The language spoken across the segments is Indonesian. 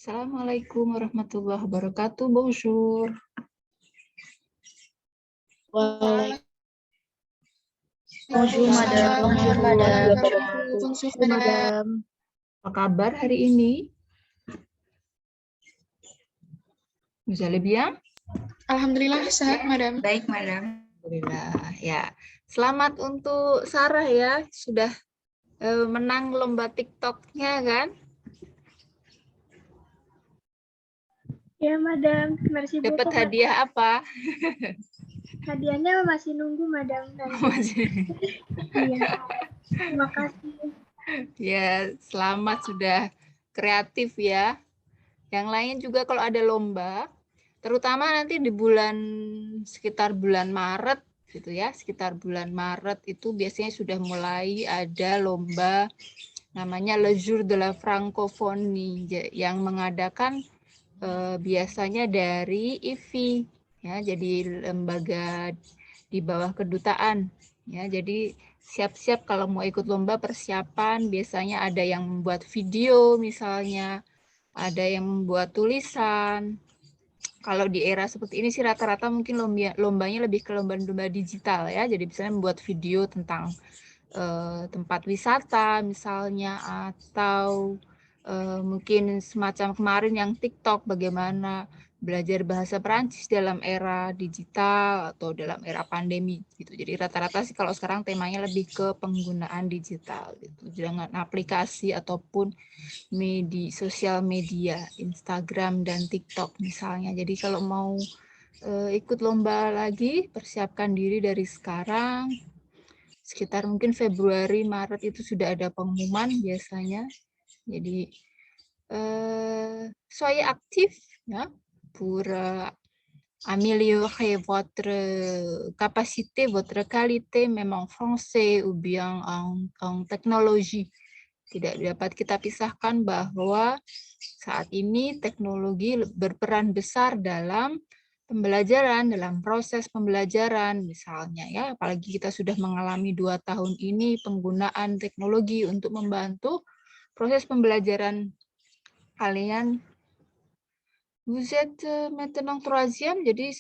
Assalamualaikum warahmatullahi wabarakatuh. Bonjour. Bonjour, madame. Bonjour, madame. Bonjour, madame. Apa kabar hari ini? Vous allez bien? Alhamdulillah sehat, madam. Baik, madam. Alhamdulillah. Ya, selamat untuk Sarah ya, sudah menang lomba TikTok-nya kan? Ya, madam. Merci Dapat beaucoup. hadiah apa? Hadiahnya masih nunggu, madam. Iya. Terima kasih. Ya, selamat sudah kreatif ya. Yang lain juga kalau ada lomba, terutama nanti di sekitar bulan Maret gitu ya, sekitar bulan Maret itu biasanya sudah mulai ada lomba namanya Le Jour de la Francophonie yang mengadakan biasanya dari IFI ya, jadi lembaga di bawah kedutaan ya. Jadi siap-siap kalau mau ikut lomba, persiapan biasanya ada yang membuat video misalnya, ada yang membuat tulisan. Kalau di era seperti ini sih rata-rata mungkin lombanya lebih ke lomba-lomba digital ya. Jadi misalnya membuat video tentang tempat wisata misalnya, atau mungkin semacam kemarin yang TikTok, bagaimana belajar bahasa Perancis dalam era digital atau dalam era pandemi gitu. Jadi rata-rata sih kalau sekarang temanya lebih ke penggunaan digital gitu, dengan aplikasi ataupun sosial media, Instagram dan TikTok misalnya. Jadi kalau mau ikut lomba lagi, persiapkan diri dari sekarang. Sekitar mungkin Februari, Maret itu sudah ada pengumuman biasanya. Jadi soyez actif ya, pour améliorer votre capacité, votre qualité, même en français ou bien en teknologi. Tidak dapat kita pisahkan bahwa saat ini teknologi berperan besar dalam pembelajaran, dalam proses pembelajaran misalnya ya, apalagi kita sudah mengalami 2 tahun ini penggunaan teknologi untuk membantu proses pembelajaran kalian. Vous êtes maintenant troisième, jadi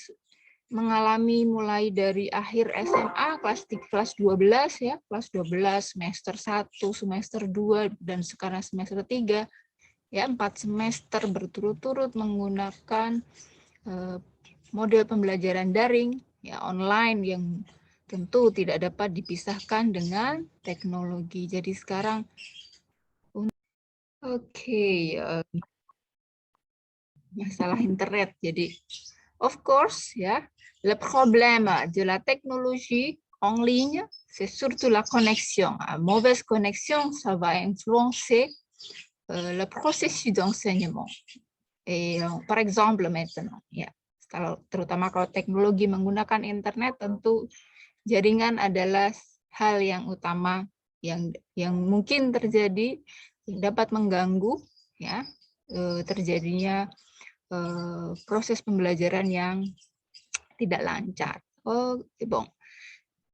mengalami mulai dari akhir SMA kelas 12 ya, kelas 12 semester 1, semester 2 dan sekarang semester 3 ya, 4 semester berturut-turut menggunakan model pembelajaran daring ya, online, yang tentu tidak dapat dipisahkan dengan teknologi. Jadi sekarang masalah internet. Jadi of course ya, le problème de la technologie en ligne, c'est surtout la connexion. Mauvaise connexion, ça va influencer le processus d'enseignement. Et par exemple maintenant, ya, terutama kalau teknologi menggunakan internet, tentu jaringan adalah hal yang utama yang mungkin terjadi, yang dapat mengganggu ya terjadinya proses pembelajaran yang tidak lancar. Bon.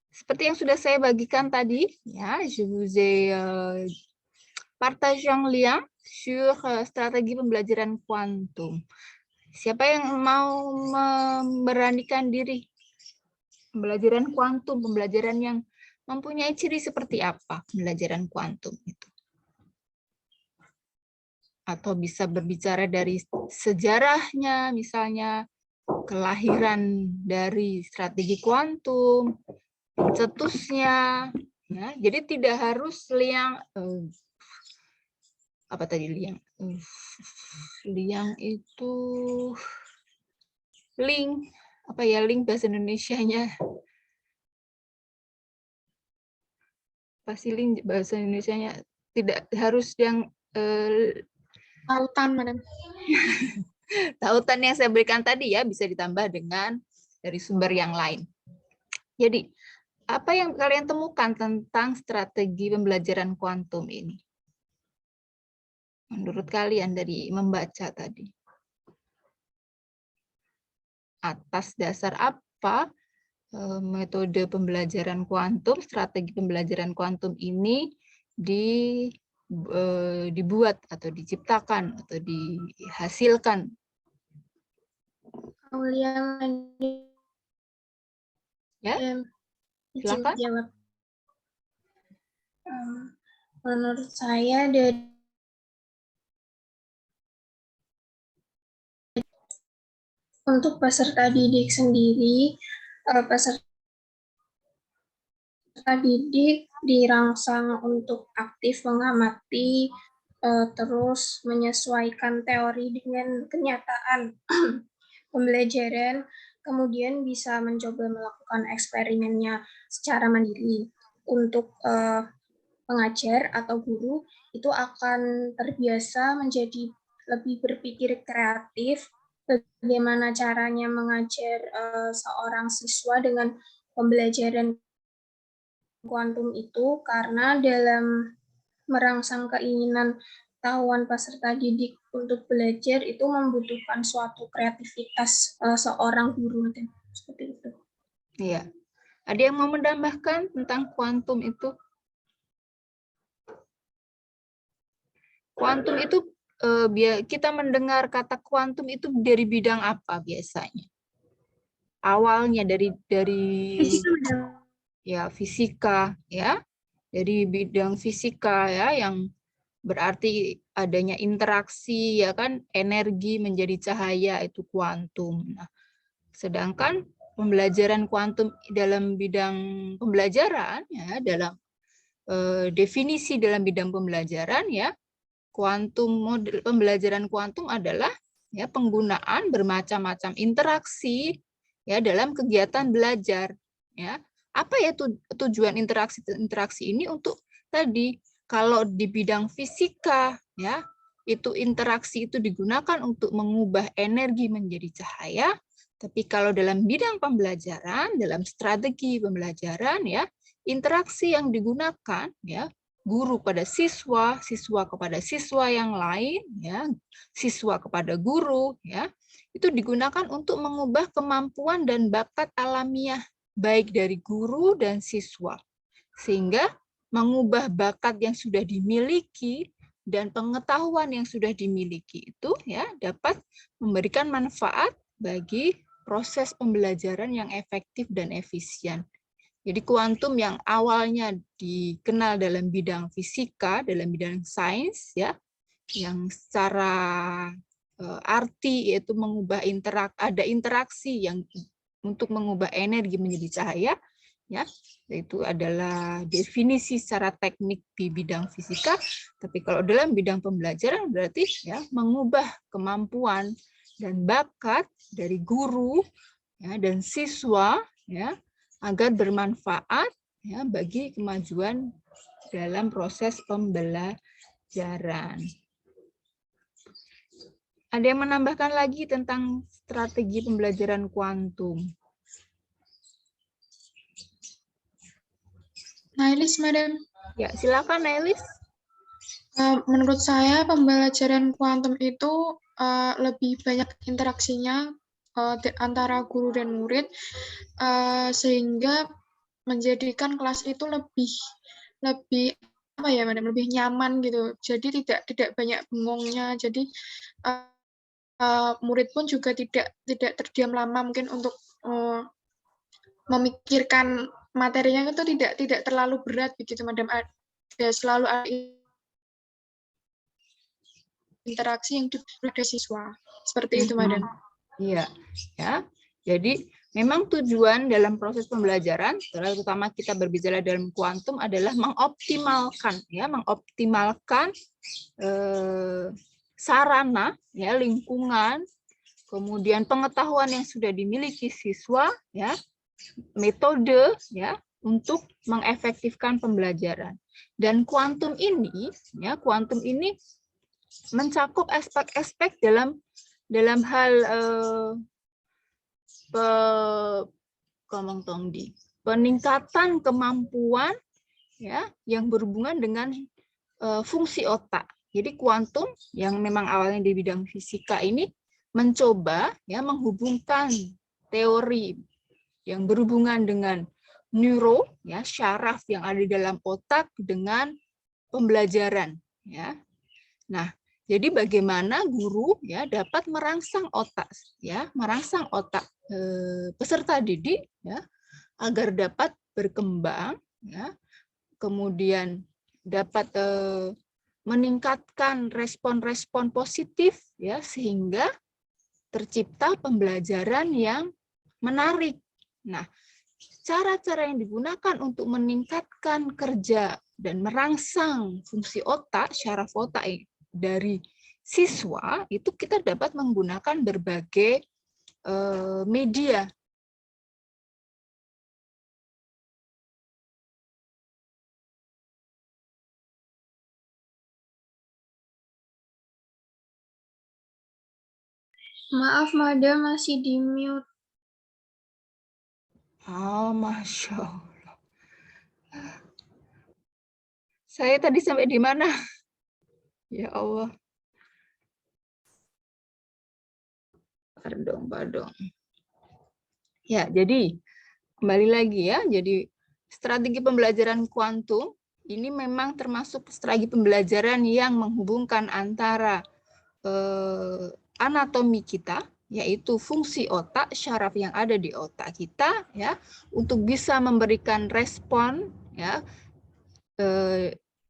Seperti yang sudah saya bagikan tadi, ya, je vous ai partagé un lien sur strategi pembelajaran kuantum. Siapa yang mau memberanikan diri? Pembelajaran kuantum, pembelajaran yang mempunyai ciri seperti apa pembelajaran kuantum itu? Atau bisa berbicara dari sejarahnya, misalnya kelahiran dari strategi kuantum, cetusnya, ya. Jadi tidak harus liang apa tadi liang? Liang itu link, apa ya, link bahasa Indonesianya? Pasti link bahasa Indonesianya, tidak harus yang Tautan, madam. tautan yang saya berikan tadi ya, bisa ditambah dengan dari sumber yang lain. Jadi, apa yang kalian temukan tentang strategi pembelajaran kuantum ini? Menurut kalian dari membaca tadi. Atas dasar apa metode pembelajaran kuantum, strategi pembelajaran kuantum ini dibuat atau diciptakan atau dihasilkan? Aulia, Ya, izin silakan. jawab. Menurut saya dari untuk peserta didik sendiri, peserta didik dirangsang untuk aktif mengamati, terus menyesuaikan teori dengan kenyataan pembelajaran, kemudian bisa mencoba melakukan eksperimennya secara mandiri. Untuk pengajar atau guru itu akan terbiasa menjadi lebih berpikir kreatif, bagaimana caranya mengajar seorang siswa dengan pembelajaran kuantum itu, karena dalam merangsang keinginan tahuan peserta didik untuk belajar itu membutuhkan suatu kreativitas seorang guru, seperti itu. Iya. Ada yang mau menambahkan tentang kuantum itu? Kuantum itu kita mendengar kata kuantum itu dari bidang apa biasanya? Awalnya dari ya fisika ya, dari bidang fisika ya, yang berarti adanya interaksi ya kan, energi menjadi cahaya, itu kuantum. Nah, sedangkan pembelajaran kuantum dalam bidang pembelajaran ya, dalam definisi dalam bidang pembelajaran ya, kuantum, model pembelajaran kuantum adalah ya penggunaan bermacam-macam interaksi ya dalam kegiatan belajar ya. Apa ya tujuan interaksi ini? Untuk tadi, kalau di bidang fisika ya, itu interaksi itu digunakan untuk mengubah energi menjadi cahaya, tapi kalau dalam bidang pembelajaran, dalam strategi pembelajaran ya, interaksi yang digunakan ya, guru pada siswa, siswa kepada siswa yang lain, ya, siswa kepada guru, ya, itu digunakan untuk mengubah kemampuan dan bakat alamiah baik dari guru dan siswa, sehingga mengubah bakat yang sudah dimiliki dan pengetahuan yang sudah dimiliki itu ya dapat memberikan manfaat bagi proses pembelajaran yang efektif dan efisien. Jadi kuantum yang awalnya dikenal dalam bidang fisika, dalam bidang sains ya, yang secara arti yaitu mengubah ada interaksi yang untuk mengubah energi menjadi cahaya ya, itu adalah definisi secara teknik di bidang fisika. Tapi kalau dalam bidang pembelajaran berarti ya mengubah kemampuan dan bakat dari guru ya dan siswa ya, agar bermanfaat ya bagi kemajuan dalam proses pembelajaran. Ada yang menambahkan lagi tentang strategi pembelajaran kuantum? Nailis, Madam. Ya, silakan Nailis. Menurut saya pembelajaran kuantum itu lebih banyak interaksinya antara guru dan murid, sehingga menjadikan kelas itu lebih apa ya, Madam, lebih nyaman gitu. Jadi tidak banyak bengongnya. Jadi murid pun juga tidak terdiam lama mungkin untuk memikirkan materinya, itu tidak terlalu berat begitu, Madam. Ada selalu ada interaksi yang diberikan siswa. Seperti itu, Madam. Iya, ya. Jadi memang tujuan dalam proses pembelajaran, terutama kita berbicara dalam kuantum, adalah mengoptimalkan sarana ya, lingkungan, kemudian pengetahuan yang sudah dimiliki siswa ya, metode ya untuk mengefektifkan pembelajaran. Dan kuantum ini mencakup aspek-aspek dalam hal peningkatan kemampuan ya yang berhubungan dengan fungsi otak. Jadi kuantum yang memang awalnya di bidang fisika ini mencoba ya menghubungkan teori yang berhubungan dengan neuro ya, syaraf yang ada di dalam otak dengan pembelajaran ya. Nah, jadi bagaimana guru ya dapat merangsang otak ya, merangsang otak peserta didik ya agar dapat berkembang ya. Kemudian dapat meningkatkan respon-respon positif ya sehingga tercipta pembelajaran yang menarik. Nah, cara-cara yang digunakan untuk meningkatkan kerja dan merangsang fungsi otak, syaraf otak dari siswa itu kita dapat menggunakan berbagai media. Maaf, Madam, masih di mute. Oh, Masya Allah. Saya tadi sampai di mana? Ya Allah. Pardon. Ya, jadi kembali lagi ya. Jadi strategi pembelajaran kuantum ini memang termasuk strategi pembelajaran yang menghubungkan antara anatomi kita, yaitu fungsi otak, syaraf yang ada di otak kita, ya, untuk bisa memberikan respon, ya,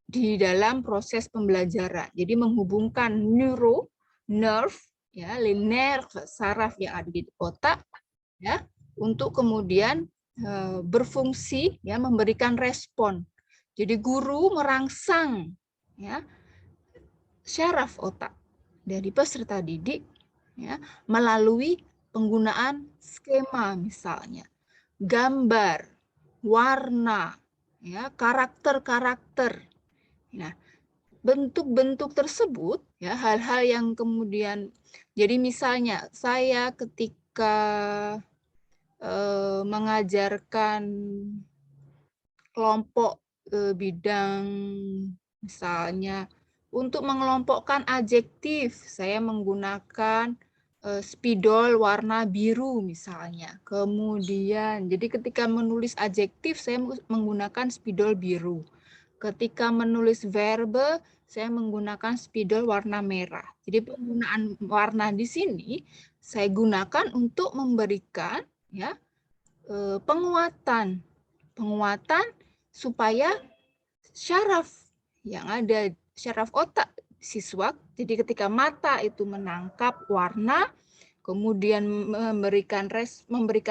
di dalam proses pembelajaran. Jadi menghubungkan nerve, ya, nerve saraf yang ada di otak, ya, untuk kemudian berfungsi, ya, memberikan respon. Jadi guru merangsang, ya, syaraf otak dari peserta didik ya, melalui penggunaan skema misalnya, gambar, warna, ya, karakter-karakter. Nah, bentuk-bentuk tersebut ya hal-hal yang kemudian jadi misalnya saya ketika mengajarkan kelompok bidang misalnya untuk mengelompokkan adjektif, saya menggunakan spidol warna biru misalnya. Kemudian, jadi ketika menulis adjektif, saya menggunakan spidol biru. Ketika menulis verbe, saya menggunakan spidol warna merah. Jadi penggunaan warna di sini saya gunakan untuk memberikan ya penguatan supaya syaraf yang ada, syaraf otak siswa, jadi ketika mata itu menangkap warna, kemudian memberikan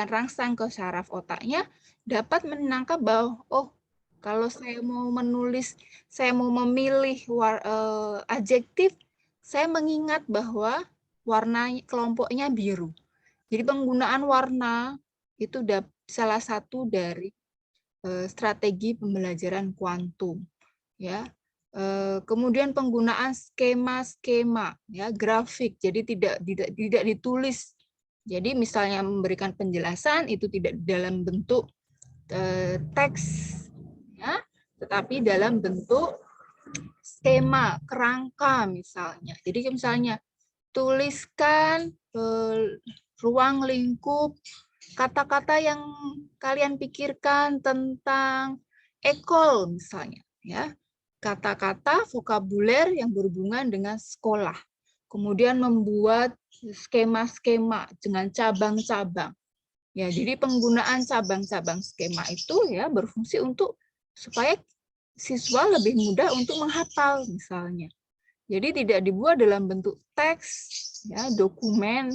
rangsang ke syaraf otaknya, dapat menangkap bahwa, oh, kalau saya mau menulis, saya mau memilih adjektif, saya mengingat bahwa warna kelompoknya biru. Jadi penggunaan warna itu salah satu dari strategi pembelajaran kuantum, ya. Kemudian penggunaan skema-skema, ya, grafik, jadi tidak ditulis. Jadi misalnya memberikan penjelasan itu tidak dalam bentuk teks, ya, tetapi dalam bentuk skema, kerangka misalnya. Jadi misalnya tuliskan ruang lingkup kata-kata yang kalian pikirkan tentang ekol misalnya, ya, kata-kata vokabuler yang berhubungan dengan sekolah, kemudian membuat skema-skema dengan cabang-cabang, ya. Jadi penggunaan cabang-cabang skema itu ya berfungsi untuk supaya siswa lebih mudah untuk menghafal misalnya. Jadi tidak dibuat dalam bentuk teks, ya, dokumen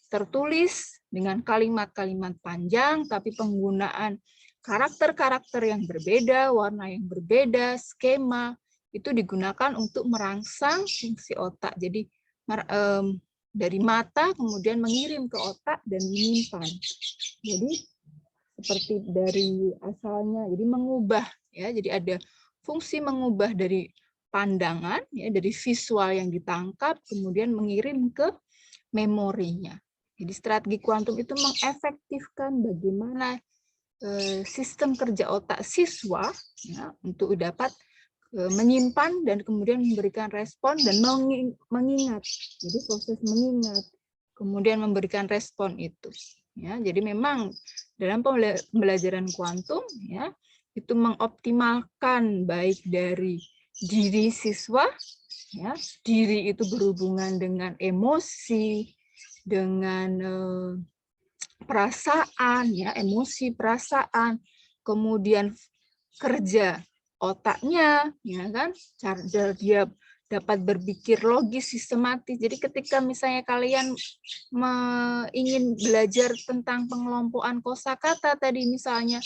tertulis dengan kalimat-kalimat panjang, tapi penggunaan karakter-karakter yang berbeda, warna yang berbeda, skema, itu digunakan untuk merangsang fungsi otak. Jadi dari mata kemudian mengirim ke otak dan menyimpan. Jadi seperti dari asalnya, jadi mengubah, ya, jadi ada fungsi mengubah dari pandangan, ya, dari visual yang ditangkap, kemudian mengirim ke memorinya. Jadi strategi kuantum itu mengefektifkan bagaimana sistem kerja otak siswa, ya, untuk dapat menyimpan dan kemudian memberikan respon dan mengingat. Jadi proses mengingat, kemudian memberikan respon itu. Ya, jadi memang dalam pembelajaran kuantum, ya, itu mengoptimalkan baik dari diri siswa, ya, diri itu berhubungan dengan emosi, dengan perasaan, ya, emosi, perasaan, kemudian kerja otaknya, ya kan, cara dia dapat berpikir logis, sistematis. Jadi ketika misalnya kalian ingin belajar tentang pengelompokan kosakata tadi misalnya,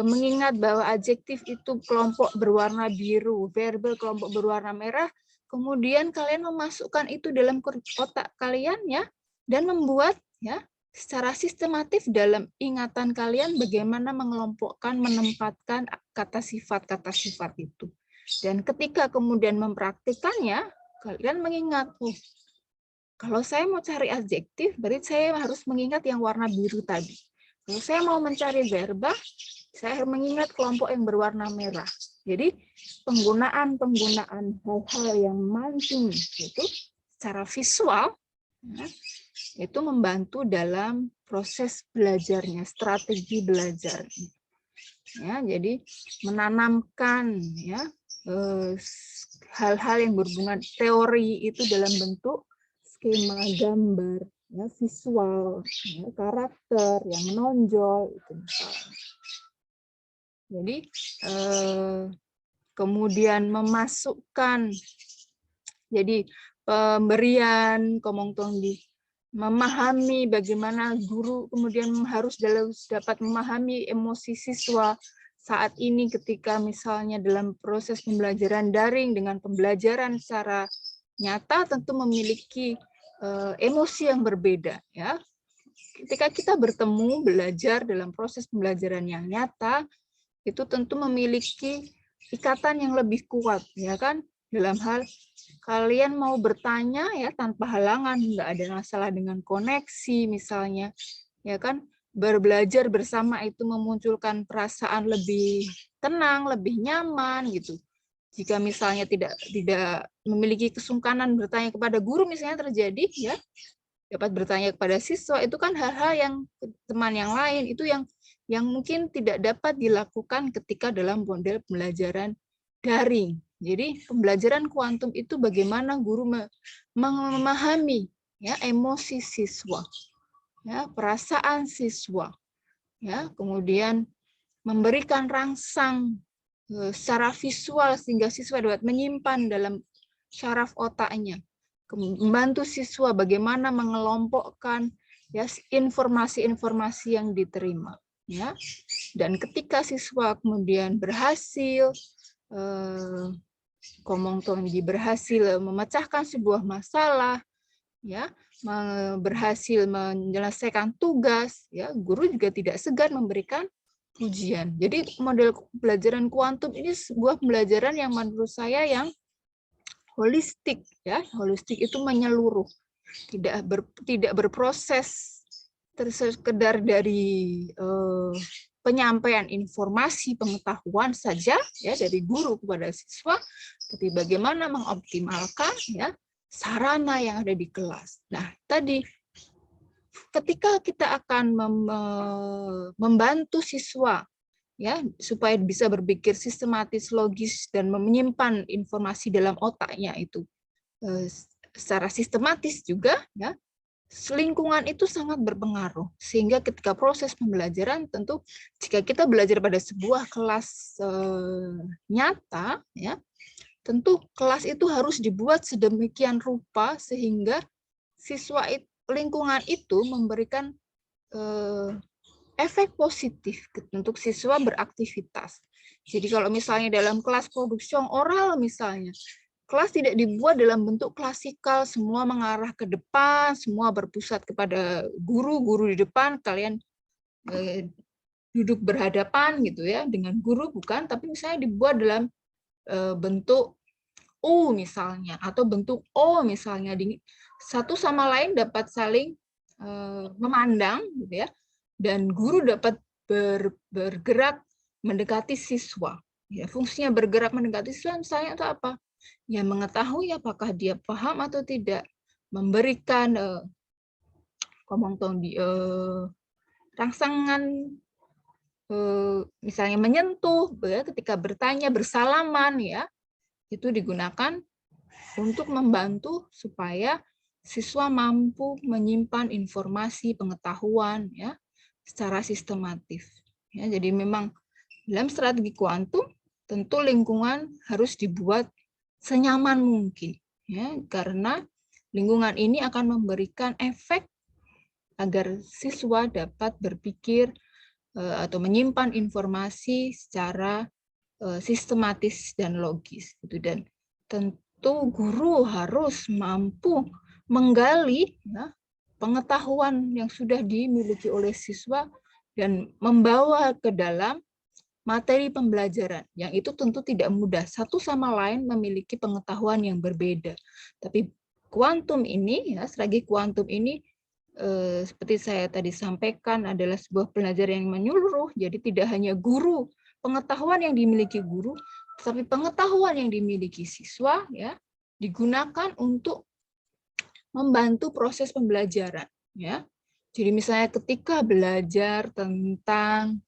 mengingat bahwa adjektif itu kelompok berwarna biru, verbal kelompok berwarna merah, kemudian kalian memasukkan itu dalam otak kalian, ya, dan membuat, ya, secara sistematif dalam ingatan kalian bagaimana mengelompokkan, menempatkan kata sifat itu. Dan ketika kemudian mempraktikannya, kalian mengingat, oh, kalau saya mau cari adjektif, berarti saya harus mengingat yang warna biru tadi. Kalau saya mau mencari verba, saya harus mengingat kelompok yang berwarna merah. Jadi penggunaan hal-hal yang mancing itu secara visual, ya, itu membantu dalam proses belajarnya, strategi belajarnya. Ya, jadi menanamkan, ya, hal-hal yang berhubungan teori itu dalam bentuk skema gambar, ya, visual, ya, karakter yang menonjol itu misalnya. Jadi kemudian memasukkan, jadi pemberian komongtongdi, memahami bagaimana guru kemudian harus dapat memahami emosi siswa saat ini ketika misalnya dalam proses pembelajaran daring dengan pembelajaran secara nyata tentu memiliki emosi yang berbeda, ya. Ketika kita bertemu belajar dalam proses pembelajaran yang nyata, itu tentu memiliki ikatan yang lebih kuat, ya kan? Dalam hal kalian mau bertanya, ya, tanpa halangan, nggak ada masalah dengan koneksi misalnya, ya kan? Berbelajar bersama itu memunculkan perasaan lebih tenang, lebih nyaman gitu. Jika misalnya tidak memiliki kesungkanan bertanya kepada guru misalnya terjadi, ya, dapat bertanya kepada siswa, itu kan hal-hal yang teman yang lain itu yang mungkin tidak dapat dilakukan ketika dalam model pembelajaran daring. Jadi pembelajaran kuantum itu bagaimana guru memahami, ya, emosi siswa, ya, perasaan siswa, ya, kemudian memberikan rangsang secara visual sehingga siswa dapat menyimpan dalam syaraf otaknya, membantu siswa bagaimana mengelompokkan, ya, informasi-informasi yang diterima, ya. Dan ketika siswa kemudian berhasil komongtongji berhasil memecahkan sebuah masalah, ya, berhasil menyelesaikan tugas, ya, guru juga tidak segan memberikan pujian. Jadi model pembelajaran kuantum ini sebuah pembelajaran yang menurut saya yang holistik, ya. Holistik itu menyeluruh, tidak berproses sekedar dari penyampaian informasi pengetahuan saja, ya, dari guru kepada siswa, tapi bagaimana mengoptimalkan, ya, sarana yang ada di kelas. Nah, tadi ketika kita akan membantu siswa, ya, supaya bisa berpikir sistematis, logis, dan menyimpan informasi dalam otaknya itu secara sistematis juga, ya, lingkungan itu sangat berpengaruh. Sehingga ketika proses pembelajaran, tentu jika kita belajar pada sebuah kelas nyata, ya, tentu kelas itu harus dibuat sedemikian rupa sehingga siswa lingkungan itu memberikan efek positif untuk siswa beraktivitas. Jadi kalau misalnya dalam kelas produksi oral misalnya, kelas tidak dibuat dalam bentuk klasikal, semua mengarah ke depan, semua berpusat kepada guru di depan, kalian duduk berhadapan gitu, ya, dengan guru, bukan, tapi misalnya dibuat dalam bentuk U misalnya, atau bentuk O misalnya, satu sama lain dapat saling memandang, gitu ya, dan guru dapat bergerak mendekati siswa. Ya, fungsinya bergerak mendekati siswa misalnya itu apa? Ya, mengetahui apakah dia paham atau tidak, memberikan rangsangan, misalnya menyentuh, ya, ketika bertanya, bersalaman, ya, itu digunakan untuk membantu supaya siswa mampu menyimpan informasi pengetahuan ya secara sistematis. Ya, jadi memang dalam strategi kuantum tentu lingkungan harus dibuat senyaman mungkin ya, karena lingkungan ini akan memberikan efek agar siswa dapat berpikir atau menyimpan informasi secara sistematis dan logis gitu. Dan tentu guru harus mampu menggali ya, pengetahuan yang sudah dimiliki oleh siswa dan membawa ke dalam materi pembelajaran yang itu tentu tidak mudah. Satu sama lain memiliki pengetahuan yang berbeda. Tapi kuantum ini, ya, strategi kuantum ini seperti saya tadi sampaikan adalah sebuah pelajaran yang menyeluruh. Jadi tidak hanya guru, pengetahuan yang dimiliki guru, tapi pengetahuan yang dimiliki siswa ya digunakan untuk membantu proses pembelajaran. Ya, jadi misalnya ketika belajar tentang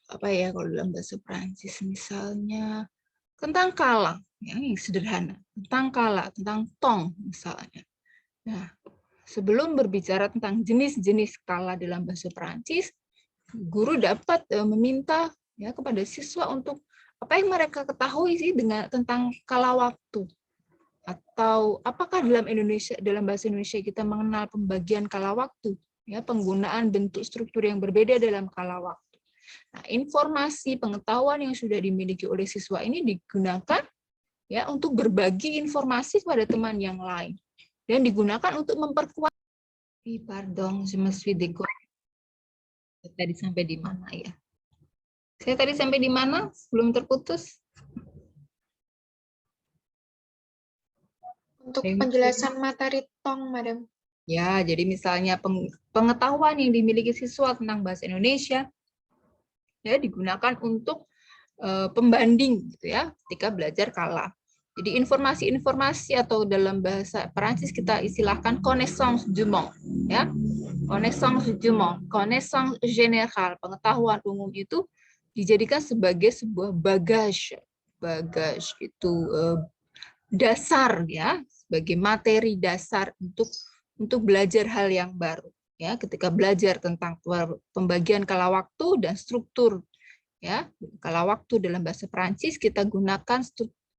apa ya kalau dalam bahasa Prancis misalnya tentang kala ya, yang sederhana, tentang kala, tentang tong misalnya. Nah, sebelum berbicara tentang jenis-jenis kala dalam bahasa Prancis, guru dapat meminta ya kepada siswa untuk apa yang mereka ketahui sih tentang kala waktu. Atau apakah dalam bahasa Indonesia kita mengenal pembagian kala waktu, ya, penggunaan bentuk struktur yang berbeda dalam kala waktu. Nah, informasi pengetahuan yang sudah dimiliki oleh siswa ini digunakan ya untuk berbagi informasi kepada teman yang lain dan digunakan untuk memperkuat. Pardon, je me suis déconnectée. Tadi sampai di mana ya? Saya tadi sampai di mana? Belum terputus? Untuk penjelasan materi tong, Madam. Ya, jadi misalnya pengetahuan yang dimiliki siswa tentang bahasa Indonesia ya digunakan untuk pembanding gitu ya ketika belajar kala. Jadi informasi-informasi atau dalam bahasa Perancis kita istilahkan connaissance du monde ya. Connaissance du monde, connaissance générale, pengetahuan umum itu dijadikan sebagai sebuah bagage. Bagage itu dasar ya, sebagai materi dasar untuk belajar hal yang baru ya, ketika belajar tentang pembagian kala waktu dan struktur ya. Kala waktu dalam bahasa Perancis kita gunakan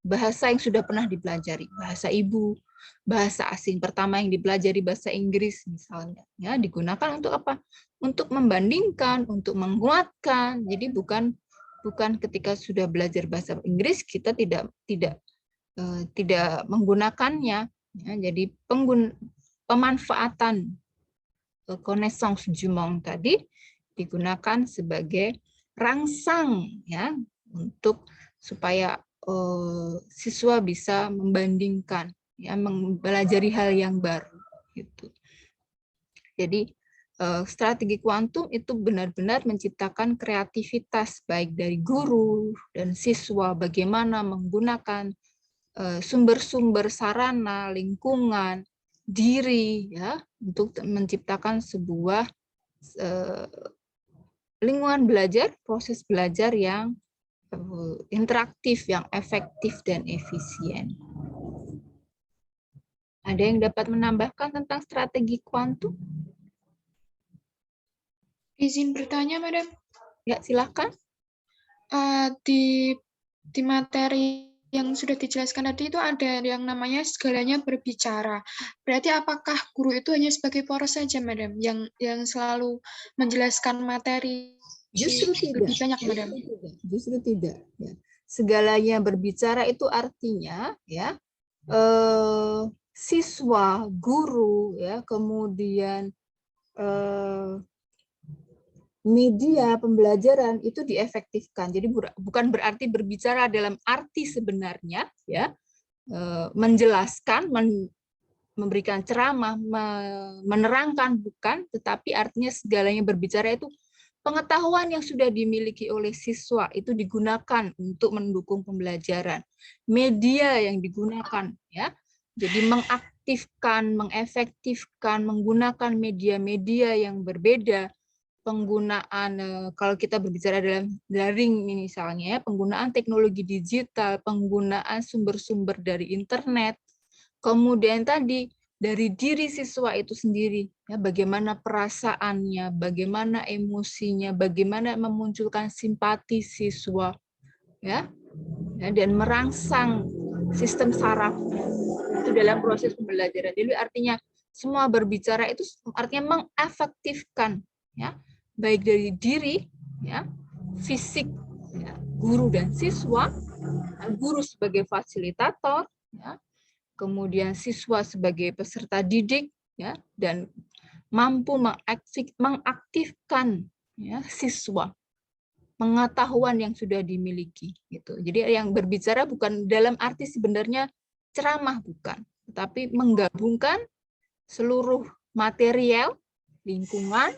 bahasa yang sudah pernah dipelajari, bahasa ibu, bahasa asing pertama yang dipelajari bahasa Inggris misalnya ya, digunakan untuk apa? Untuk membandingkan, untuk menguatkan. Jadi bukan ketika sudah belajar bahasa Inggris kita tidak menggunakannya ya, jadi pemanfaatan connaissance du monde tadi digunakan sebagai rangsang ya untuk supaya siswa bisa membandingkan ya, mempelajari hal yang baru gitu. Jadi strategi kuantum itu benar-benar menciptakan kreativitas baik dari guru dan siswa bagaimana menggunakan sumber-sumber sarana, lingkungan, diri ya untuk menciptakan sebuah lingkungan belajar, proses belajar yang interaktif, yang efektif dan efisien. Ada yang dapat menambahkan tentang strategi kuantum? Izin bertanya, Madam. Ya, silakan. Di materi yang sudah dijelaskan tadi itu ada yang namanya segalanya berbicara. Berarti apakah guru itu hanya sebagai poros saja, Madam, yang selalu menjelaskan materi? Justru tidak. Lebih banyak, Madam. Justru tidak. Ya. Segalanya berbicara itu artinya ya siswa, guru, ya, kemudian media pembelajaran itu diefektifkan. Jadi bukan berarti berbicara dalam arti sebenarnya, ya, menjelaskan, memberikan ceramah, menerangkan, bukan, tetapi artinya segalanya berbicara itu pengetahuan yang sudah dimiliki oleh siswa itu digunakan untuk mendukung pembelajaran. Media yang digunakan, ya, jadi mengaktifkan, mengefektifkan, menggunakan media-media yang berbeda penggunaan kalau kita berbicara dalam daring misalnya ya, penggunaan teknologi digital, penggunaan sumber-sumber dari internet, kemudian tadi dari diri siswa itu sendiri, ya, bagaimana perasaannya, bagaimana emosinya, bagaimana memunculkan simpati siswa, ya, dan merangsang sistem sarafnya itu dalam proses pembelajaran. Jadi artinya semua berbicara itu artinya mengefektifkan, ya, baik dari diri, ya, fisik, ya, guru dan siswa, guru sebagai fasilitator, ya, kemudian siswa sebagai peserta didik, ya, dan mampu mengaktifkan, ya, siswa pengetahuan yang sudah dimiliki gitu. Jadi yang berbicara bukan dalam arti sebenarnya ceramah, bukan, tetapi menggabungkan seluruh material lingkungan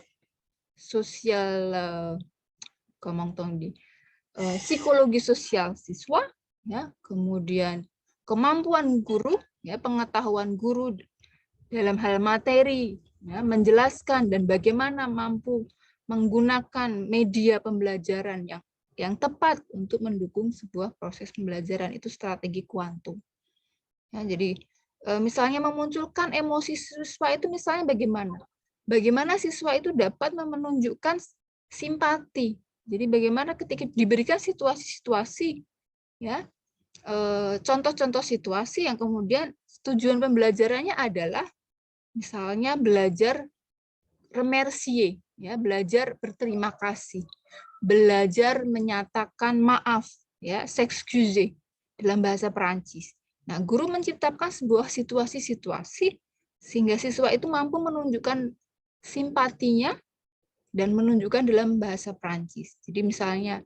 sosial, psikologi sosial siswa, ya, kemudian kemampuan guru, ya, pengetahuan guru dalam hal materi, ya, menjelaskan dan bagaimana mampu menggunakan media pembelajaran yang tepat untuk mendukung sebuah proses pembelajaran, itu strategi kuantum. Ya, jadi misalnya memunculkan emosi siswa itu misalnya bagaimana? Bagaimana siswa itu dapat menunjukkan simpati. Jadi bagaimana ketika diberikan situasi-situasi, ya, contoh-contoh situasi yang kemudian tujuan pembelajarannya adalah misalnya belajar remercier, ya, belajar berterima kasih, belajar menyatakan maaf, ya, s'excuser dalam bahasa Perancis. Nah, guru menciptakan sebuah situasi-situasi sehingga siswa itu mampu menunjukkan simpatinya dan menunjukkan dalam bahasa Perancis. Jadi misalnya,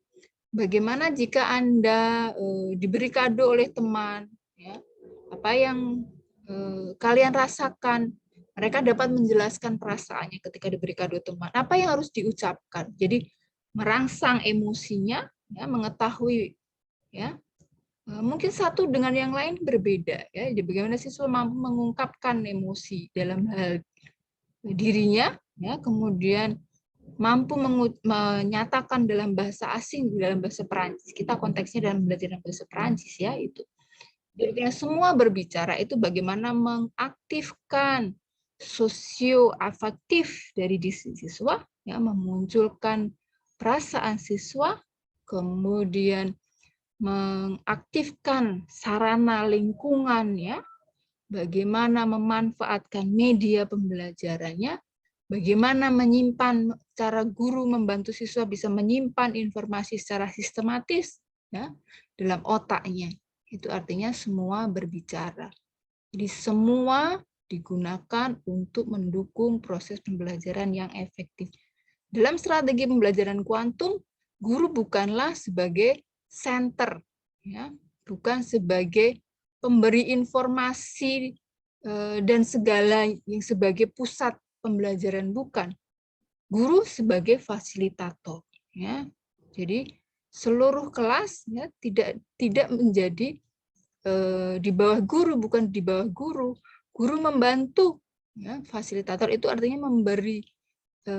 bagaimana jika Anda diberi kado oleh teman, ya, apa yang kalian rasakan? Mereka dapat menjelaskan perasaannya ketika diberi kado teman. Apa yang harus diucapkan? Jadi merangsang emosinya, ya, mengetahui, ya, mungkin satu dengan yang lain berbeda, ya. Jadi bagaimana siswa mampu mengungkapkan emosi dalam hal dirinya, ya, kemudian mampu menyatakan dalam bahasa asing, dalam bahasa Perancis. Kita konteksnya dalam belajar bahasa Perancis, ya, itu. Jadi semua berbicara itu bagaimana mengaktifkan sosioafektif dari diri siswa, ya, memunculkan perasaan siswa, kemudian mengaktifkan sarana lingkungan, ya, bagaimana memanfaatkan media pembelajarannya, bagaimana menyimpan, cara guru membantu siswa bisa menyimpan informasi secara sistematis, ya, dalam otaknya. Itu artinya semua berbicara. Jadi semua digunakan untuk mendukung proses pembelajaran yang efektif. Dalam strategi pembelajaran kuantum, guru bukanlah sebagai center, ya, bukan sebagai pemberi informasi dan segala yang sebagai pusat pembelajaran, bukan. Guru sebagai fasilitator, ya. Jadi seluruh kelas, ya, tidak menjadi di bawah guru, bukan di bawah guru. Guru membantu, ya, fasilitator itu artinya memberi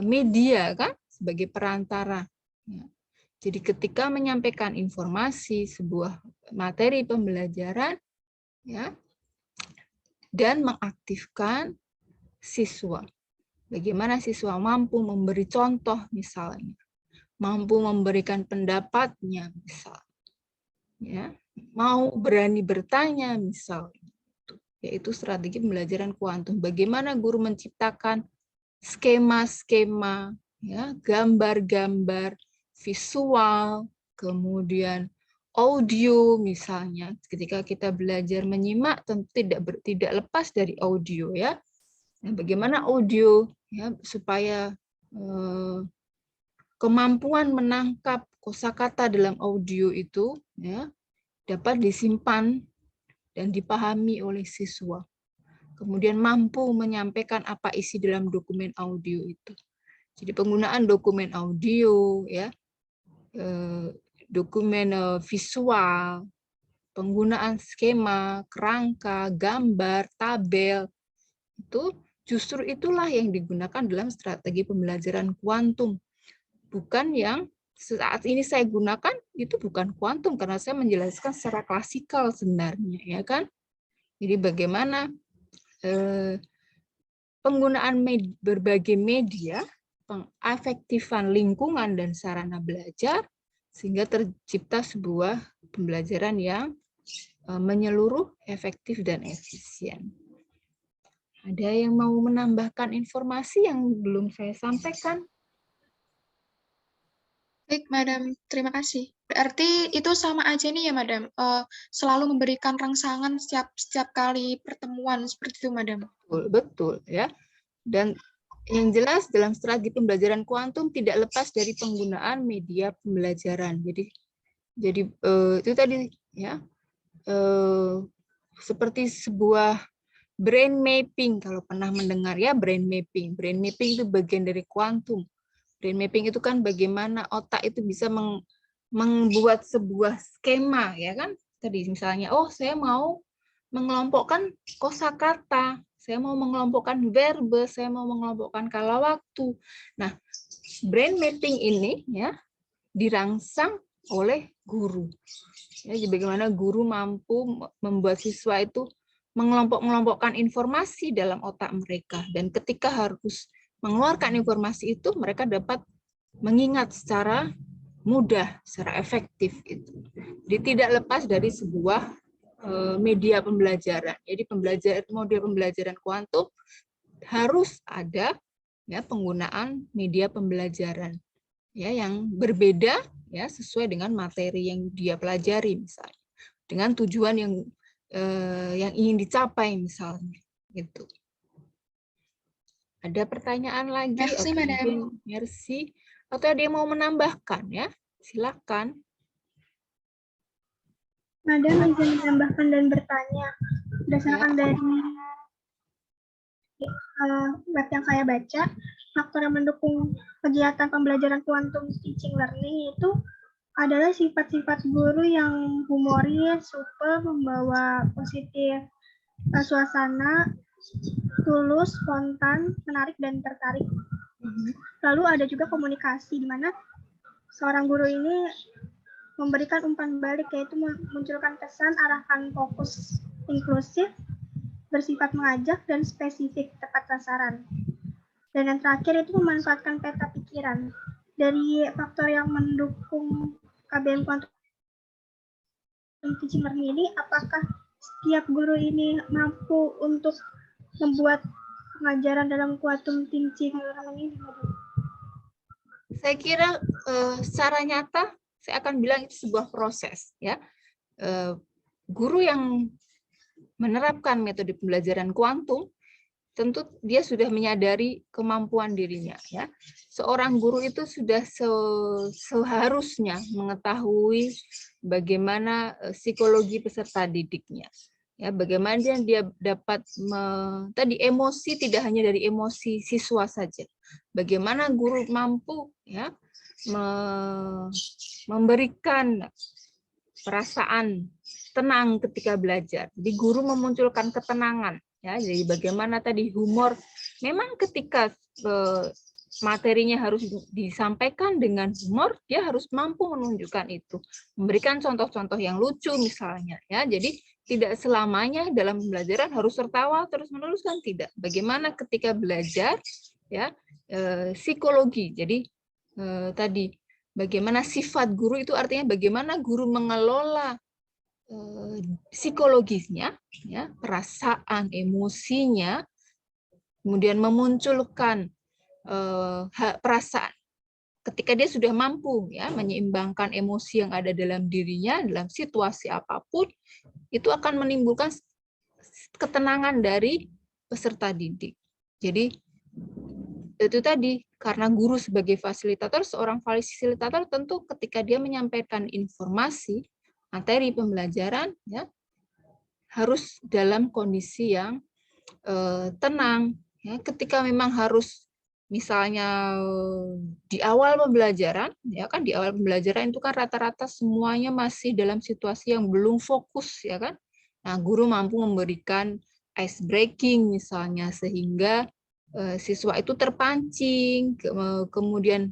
media, kan, sebagai perantara, ya. Jadi ketika menyampaikan informasi sebuah materi pembelajaran, ya, dan mengaktifkan siswa, bagaimana siswa mampu memberi contoh misalnya, mampu memberikan pendapatnya misalnya, ya, mau berani bertanya misalnya, yaitu strategi pembelajaran kuantum. Bagaimana guru menciptakan skema-skema, ya, gambar-gambar, visual, kemudian audio misalnya. Ketika kita belajar menyimak tentu tidak lepas dari audio, ya. Nah, bagaimana audio, ya, supaya kemampuan menangkap kosakata dalam audio itu, ya, dapat disimpan dan dipahami oleh siswa. Kemudian mampu menyampaikan apa isi dalam dokumen audio itu. Jadi penggunaan dokumen audio, ya, dokumen visual, penggunaan skema, kerangka, gambar, tabel, itu justru itulah yang digunakan dalam strategi pembelajaran kuantum. bukan yang saat ini saya gunakan, itu bukan kuantum karena saya menjelaskan secara klasikal sebenarnya, ya kan? Jadi bagaimana penggunaan berbagai media, pengefektifan lingkungan dan sarana belajar sehingga tercipta sebuah pembelajaran yang menyeluruh, efektif dan efisien. Ada yang mau menambahkan informasi yang belum saya sampaikan? Baik, Madam. Terima kasih. Berarti itu sama aja nih ya, Madam. Selalu memberikan rangsangan setiap kali pertemuan seperti itu, Madam. Betul, ya. Dan yang jelas dalam strategi pembelajaran kuantum tidak lepas dari penggunaan media pembelajaran. Jadi itu tadi ya, seperti sebuah brain mapping, kalau pernah mendengar ya, brain mapping. Brain mapping itu bagian dari kuantum. Brain mapping itu kan bagaimana otak itu bisa membuat sebuah skema, ya kan? Tadi misalnya, oh saya mau mengelompokkan kosakata, saya mau mengelompokkan verbe, saya mau mengelompokkan kala waktu. Nah, brain mapping ini ya dirangsang oleh guru. Ya, bagaimana guru mampu membuat siswa itu mengelompokkan informasi dalam otak mereka, dan ketika harus mengeluarkan informasi itu mereka dapat mengingat secara mudah, secara efektif itu. Jadi tidak lepas dari sebuah media pembelajaran. Jadi model pembelajaran kuantum harus ada ya penggunaan media pembelajaran ya yang berbeda ya sesuai dengan materi yang dia pelajari misalnya, dengan tujuan yang ingin dicapai misalnya gitu. Ada pertanyaan lagi? Merci, Madam. Merci. Atau ada yang mau menambahkan ya? Silakan. Madam izin menambahkan dan bertanya. Berdasarkan dari web yang saya baca, faktor yang mendukung kegiatan pembelajaran quantum teaching learning itu adalah sifat-sifat guru yang humoris, supel, membawa positif suasana, tulus, spontan, menarik, dan tertarik. Lalu ada juga komunikasi, di mana seorang guru ini memberikan umpan balik, yaitu memunculkan kesan, arahkan fokus inklusif, bersifat mengajak, dan spesifik, tepat sasaran. Dan yang terakhir itu memanfaatkan peta pikiran. Dari faktor yang mendukung KBM Quantum Teaching Learning ini, apakah setiap guru ini mampu untuk membuat pengajaran dalam Quantum Teaching Learning ini? Saya kira secara nyata saya akan bilang itu sebuah proses ya. Guru yang menerapkan metode pembelajaran kuantum tentu dia sudah menyadari kemampuan dirinya ya. Seorang guru itu sudah seharusnya mengetahui bagaimana psikologi peserta didiknya. Ya, bagaimana dia dapat tadi emosi tidak hanya dari emosi siswa saja. Bagaimana guru mampu ya memberikan perasaan tenang ketika belajar. Jadi guru memunculkan ketenangan ya. Jadi bagaimana tadi humor, memang ketika materinya harus disampaikan dengan humor, dia harus mampu menunjukkan itu, memberikan contoh-contoh yang lucu misalnya ya. Jadi tidak selamanya dalam pembelajaran harus tertawa terus-menerus, kan tidak. Bagaimana ketika belajar ya, psikologi. Jadi tadi bagaimana sifat guru itu, artinya bagaimana guru mengelola psikologisnya ya, perasaan, emosinya, kemudian memunculkan perasaan ketika dia sudah mampu ya menyeimbangkan emosi yang ada dalam dirinya dalam situasi apapun, itu akan menimbulkan ketenangan dari peserta didik. Jadi itu tadi, karena guru sebagai fasilitator, seorang fasilitator tentu ketika dia menyampaikan informasi materi pembelajaran ya harus dalam kondisi yang tenang ya. Ketika memang harus misalnya di awal pembelajaran ya kan, di awal pembelajaran itu kan rata-rata semuanya masih dalam situasi yang belum fokus ya kan. Nah, guru mampu memberikan ice breaking misalnya sehingga siswa itu terpancing, kemudian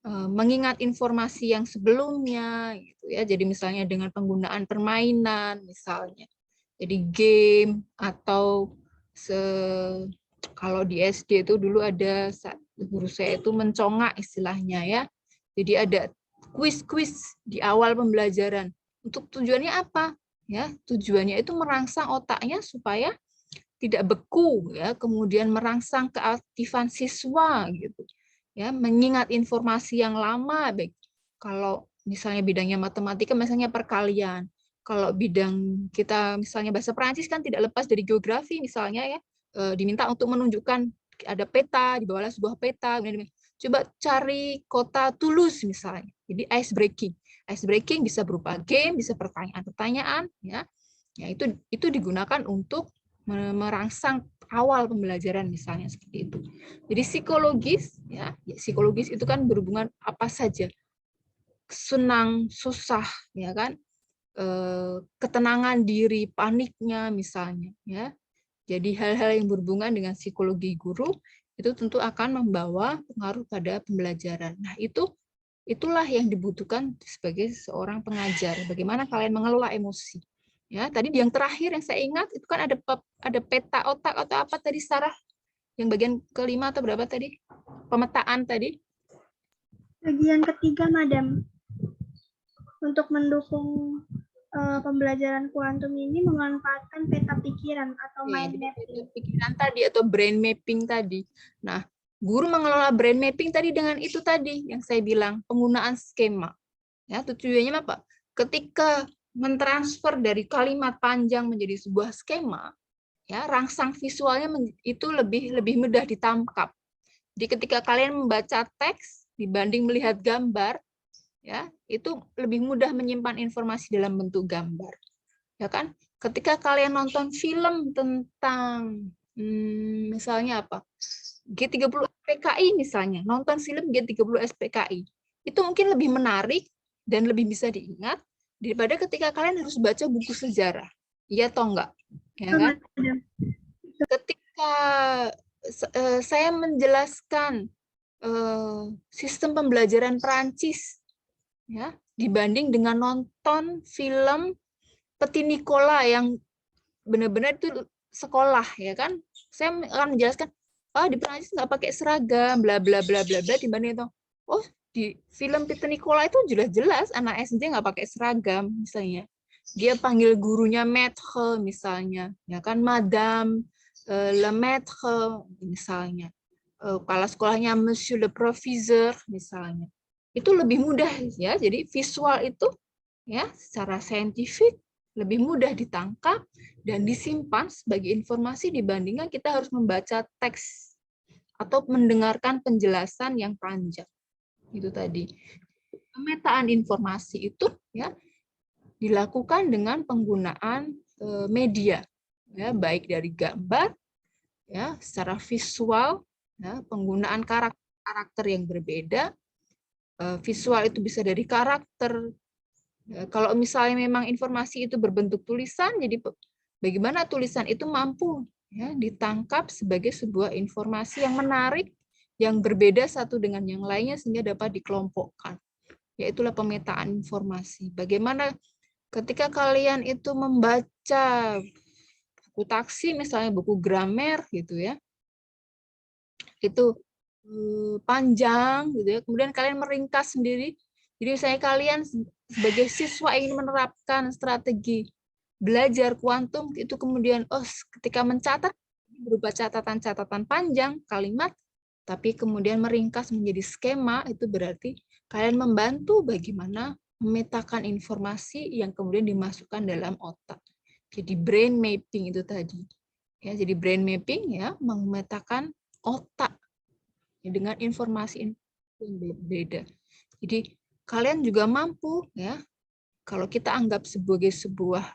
mengingat informasi yang sebelumnya gitu ya. Jadi misalnya dengan penggunaan permainan misalnya. Jadi game atau kalau di SD itu dulu ada guru saya itu mencongak istilahnya ya. Jadi ada kuis-kuis di awal pembelajaran. Untuk tujuannya apa? Ya, tujuannya itu merangsang otaknya supaya tidak beku ya, kemudian merangsang keaktifan siswa gitu. Ya, mengingat informasi yang lama baik. Kalau misalnya bidangnya matematika misalnya perkalian. Kalau bidang kita misalnya bahasa Perancis kan tidak lepas dari geografi misalnya ya, diminta untuk menunjukkan ada peta, di bawahnya sebuah peta. Coba cari kota Toulouse misalnya. Jadi ice breaking. Ice breaking bisa berupa game, bisa pertanyaan-pertanyaan ya. Ya itu digunakan untuk merangsang awal pembelajaran misalnya seperti itu. Jadi psikologis ya, psikologis itu kan berhubungan apa saja. Senang, susah ya kan? Ketenangan diri, paniknya misalnya ya. Jadi hal-hal yang berhubungan dengan psikologi guru itu tentu akan membawa pengaruh pada pembelajaran. Nah, itulah yang dibutuhkan sebagai seorang pengajar. Bagaimana kalian mengelola emosi. Ya, tadi yang terakhir yang saya ingat itu kan ada peta otak atau apa tadi Sarah? Yang bagian kelima atau berapa tadi? Pemetaan tadi. Bagian ketiga, Madam. Untuk mendukung pembelajaran kuantum ini memanfaatkan peta pikiran atau mind mapping. Pikiran tadi atau brain mapping tadi. Nah, guru mengelola brain mapping tadi dengan itu tadi yang saya bilang, penggunaan skema. Ya, tujuannya apa? Ketika mentransfer dari kalimat panjang menjadi sebuah skema, ya, rangsang visualnya itu lebih mudah ditangkap. Jadi ketika kalian membaca teks dibanding melihat gambar, ya, itu lebih mudah menyimpan informasi dalam bentuk gambar. Ya kan? Ketika kalian nonton film tentang misalnya apa? G30 SPKI misalnya, nonton film G30 SPKI. Itu mungkin lebih menarik dan lebih bisa diingat daripada ketika kalian harus baca buku sejarah. Iya atau enggak? Ya kan? Ketika saya menjelaskan sistem pembelajaran Perancis ya, dibanding dengan nonton film Petit Nicolas yang benar-benar itu sekolah ya kan, saya akan menjelaskan di Perancis nggak pakai seragam bla bla bla bla bla dibanding itu di film Petit Nicolas itu jelas-jelas anak SD nggak pakai seragam misalnya, dia panggil gurunya maître misalnya ya kan, madame le maître misalnya, kepala sekolahnya monsieur le professeur misalnya. Itu lebih mudah ya, jadi visual itu ya secara saintifik lebih mudah ditangkap dan disimpan sebagai informasi dibandingkan kita harus membaca teks atau mendengarkan penjelasan yang panjang. Itu tadi. Pemetaan informasi itu ya dilakukan dengan penggunaan media ya, baik dari gambar ya, secara visual ya, penggunaan karakter yang berbeda. Visual itu bisa dari karakter. Kalau misalnya memang informasi itu berbentuk tulisan, jadi bagaimana tulisan itu mampu ya, ditangkap sebagai sebuah informasi yang menarik, yang berbeda satu dengan yang lainnya sehingga dapat dikelompokkan. Yaitulah pemetaan informasi. Bagaimana ketika kalian itu membaca buku taksi, misalnya buku gramer gitu ya, itu panjang gitu ya, kemudian kalian meringkas sendiri. Jadi misalnya kalian sebagai siswa ingin menerapkan strategi belajar kuantum, itu kemudian ketika mencatat berupa catatan-catatan panjang kalimat, tapi kemudian meringkas menjadi skema, itu berarti kalian membantu bagaimana memetakan informasi yang kemudian dimasukkan dalam otak. Jadi brain mapping itu tadi. Ya, jadi brain mapping ya memetakan otak dengan informasi yang berbeda. Jadi kalian juga mampu ya, kalau kita anggap sebagai sebuah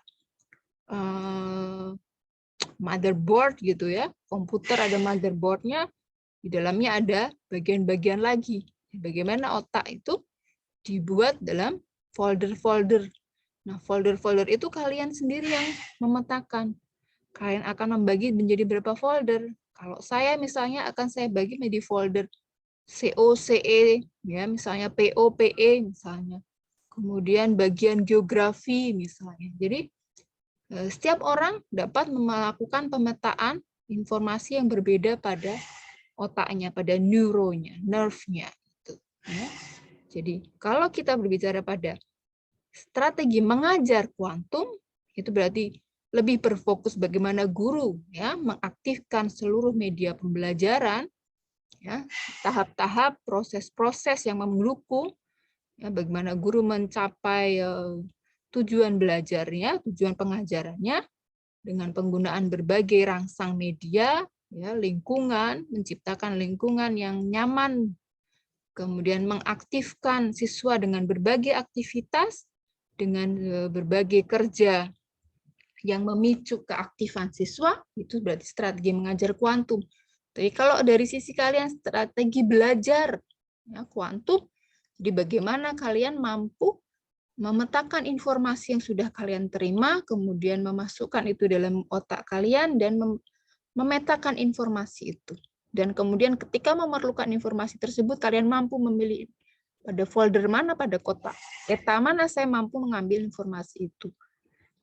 motherboard gitu ya, komputer ada motherboardnya, di dalamnya ada bagian-bagian lagi. Bagaimana otak itu dibuat dalam folder-folder. Nah, folder-folder itu kalian sendiri yang memetakan. Kalian akan membagi menjadi berapa folder. Kalau saya misalnya akan saya bagi menjadi folder COCE, ya misalnya POPE misalnya. Kemudian bagian geografi misalnya. Jadi setiap orang dapat melakukan pemetaan informasi yang berbeda pada otaknya, pada neuronya, nerve-nya. Gitu, ya. Jadi kalau kita berbicara pada strategi mengajar kuantum, itu berarti lebih berfokus bagaimana guru ya mengaktifkan seluruh media pembelajaran, ya tahap-tahap proses-proses yang mendukung ya, bagaimana guru mencapai tujuan belajarnya, tujuan pengajarannya dengan penggunaan berbagai rangsang media, ya lingkungan, menciptakan lingkungan yang nyaman, kemudian mengaktifkan siswa dengan berbagai aktivitas, dengan berbagai kerja yang memicu keaktifan siswa, itu berarti strategi mengajar kuantum. Tapi kalau dari sisi kalian strategi belajar ya, kuantum, jadi bagaimana kalian mampu memetakan informasi yang sudah kalian terima, kemudian memasukkan itu dalam otak kalian dan memetakan informasi itu. Dan kemudian ketika memerlukan informasi tersebut, kalian mampu memilih pada folder mana, pada kotak peta mana saya mampu mengambil informasi itu.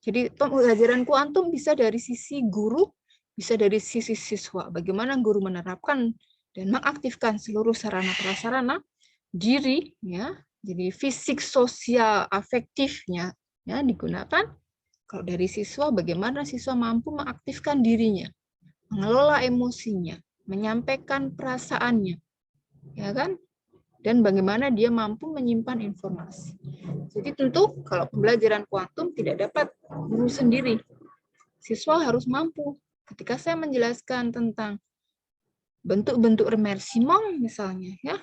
Jadi pembelajaran kuantum bisa dari sisi guru, bisa dari sisi siswa. Bagaimana guru menerapkan dan mengaktifkan seluruh sarana-prasarana diri, ya. Jadi fisik, sosial, afektifnya ya digunakan. Kalau dari siswa, bagaimana siswa mampu mengaktifkan dirinya, mengelola emosinya, menyampaikan perasaannya, ya kan? Dan bagaimana dia mampu menyimpan informasi. Jadi tentu kalau pembelajaran kuantum tidak dapat guru sendiri. Siswa harus mampu. Ketika saya menjelaskan tentang bentuk-bentuk Remer-Simon misalnya, ya,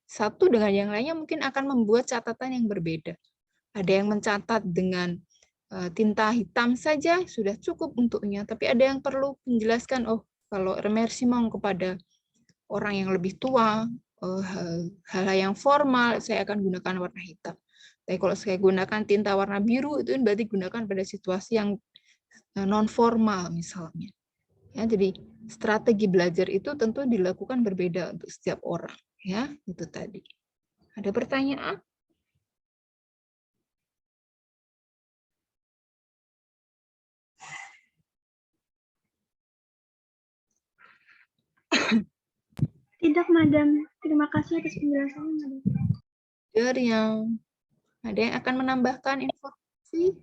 satu dengan yang lainnya mungkin akan membuat catatan yang berbeda. Ada yang mencatat dengan tinta hitam saja sudah cukup untuknya, tapi ada yang perlu menjelaskan, oh kalau Remer-Simon kepada orang yang lebih tua, hal yang formal, saya akan gunakan warna hitam. Tapi kalau saya gunakan tinta warna biru, itu berarti gunakan pada situasi yang non formal misalnya. Ya, jadi strategi belajar itu tentu dilakukan berbeda untuk setiap orang. Ya, itu tadi. Ada pertanyaan? Tidak, Madam. Terima kasih atas penjelasannya, Madam. Dari yang ada yang akan menambahkan informasi,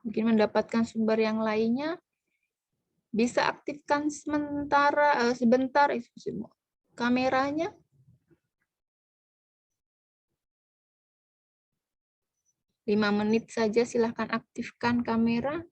mungkin mendapatkan sumber yang lainnya, bisa aktifkan sebentar kameranya. 5 menit saja silahkan aktifkan kamera.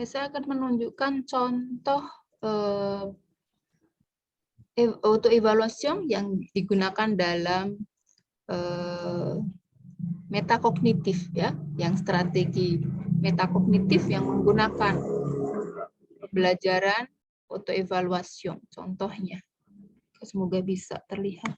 Saya akan menunjukkan contoh autoevaluation yang digunakan dalam metakognitif, ya, yang strategi metakognitif yang menggunakan pembelajaran autoevaluation. Contohnya, semoga bisa terlihat.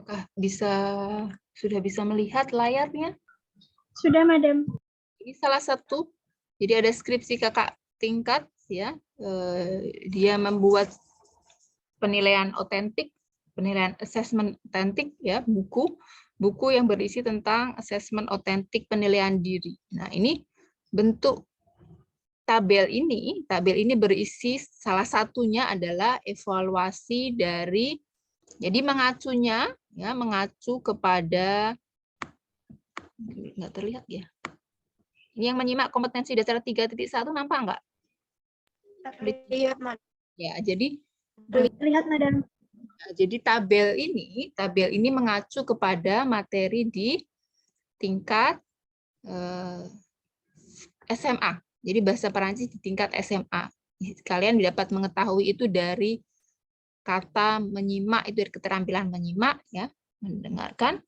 Apakah sudah bisa melihat layarnya? Sudah, Madam. Ini salah satu. Jadi ada skripsi kakak tingkat, ya. Dia membuat penilaian otentik, penilaian assessment otentik, ya, buku yang berisi tentang assessment otentik penilaian diri. Nah, ini bentuk tabel ini berisi salah satunya adalah evaluasi dari, jadi mengacunya, ya, mengacu kepada, nggak terlihat ya. Ini yang menyimak kompetensi dasar 3.1 nampak nggak? Lihat, Madam. Ya, jadi Lihat, Madam. jadi tabel ini mengacu kepada materi di tingkat SMA. Jadi bahasa Perancis di tingkat SMA. Kalian dapat mengetahui itu dari kata menyimak, itu dari keterampilan menyimak, ya, mendengarkan,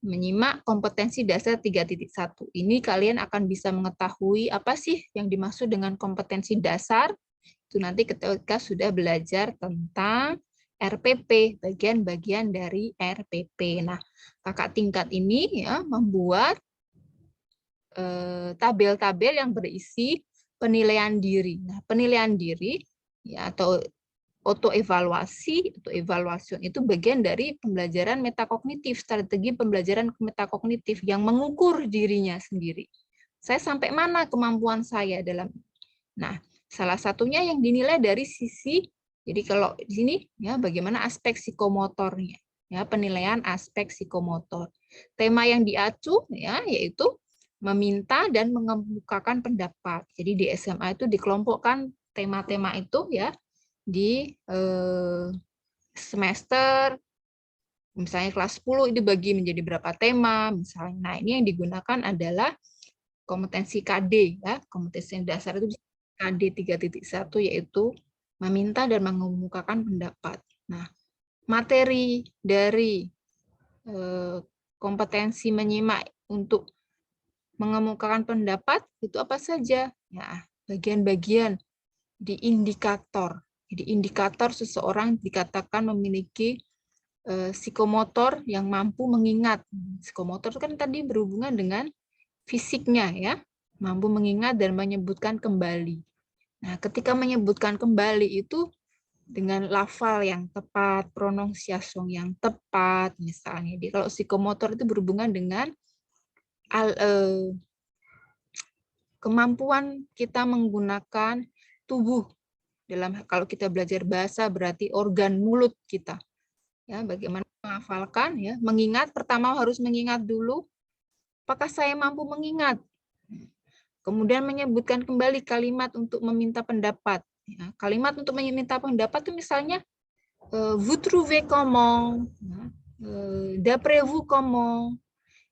menyimak kompetensi dasar 3.1. Ini kalian akan bisa mengetahui apa sih yang dimaksud dengan kompetensi dasar. Itu nanti ketika sudah belajar tentang RPP, bagian-bagian dari RPP. Nah, kakak tingkat ini, ya, membuat tabel-tabel yang berisi penilaian diri. Nah, penilaian diri, ya, atau autoevaluasi itu bagian dari pembelajaran metakognitif, strategi pembelajaran metakognitif yang mengukur dirinya sendiri. Saya sampai mana kemampuan saya dalam. Nah, salah satunya yang dinilai dari sisi, jadi kalau di sini, ya, bagaimana aspek psikomotornya, ya, penilaian aspek psikomotor. Tema yang diacu, ya, yaitu meminta dan mengemukakan pendapat. Jadi di SMA itu dikelompokkan tema-tema itu, ya, di semester, misalnya kelas 10 itu dibagi menjadi berapa tema misalnya. Nah, ini yang digunakan adalah kompetensi KD, ya, kompetensi dasar itu KD 3.1, yaitu meminta dan mengemukakan pendapat. Nah, materi dari kompetensi menyimak untuk mengemukakan pendapat itu apa saja? Ya, bagian-bagian di indikator. Jadi indikator seseorang dikatakan memiliki psikomotor yang mampu mengingat. Psikomotor itu kan tadi berhubungan dengan fisiknya, ya, mampu mengingat dan menyebutkan kembali. Nah, ketika menyebutkan kembali itu dengan lafal yang tepat, pronunciation yang tepat, misalnya. Jadi kalau psikomotor itu berhubungan dengan kemampuan kita menggunakan tubuh. Kalau kita belajar bahasa berarti organ mulut kita. Ya, bagaimana menghafalkan, ya, mengingat, pertama harus mengingat dulu. Apakah saya mampu mengingat? Kemudian menyebutkan kembali kalimat untuk meminta pendapat. Ya, kalimat untuk meminta pendapat itu misalnya vous trouvez comment, d'après vous comment,